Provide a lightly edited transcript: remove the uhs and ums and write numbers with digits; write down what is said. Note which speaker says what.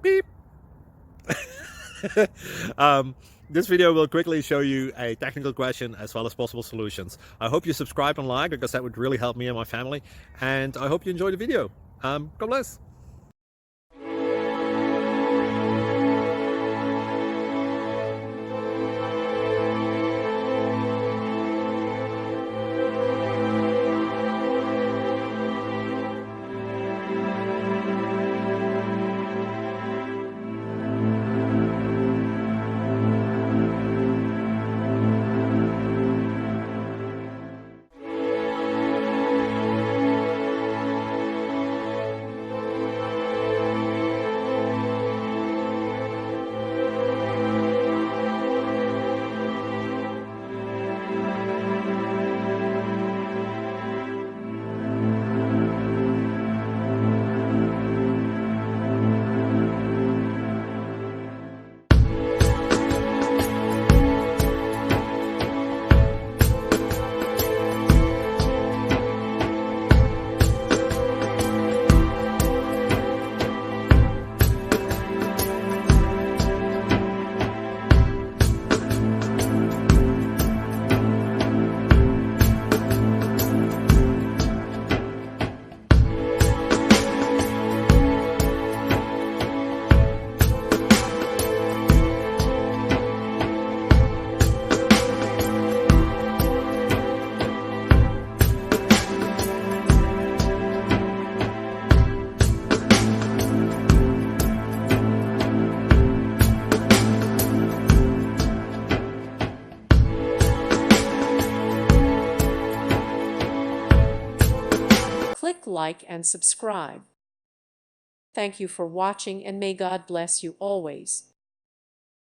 Speaker 1: Beep. This video will quickly show you a technical question as well as possible solutions. I hope you subscribe and like, because that would really help me and my family. And I hope you enjoy the video. God bless.
Speaker 2: Click like and subscribe. Thank you for watching, and may God bless you always.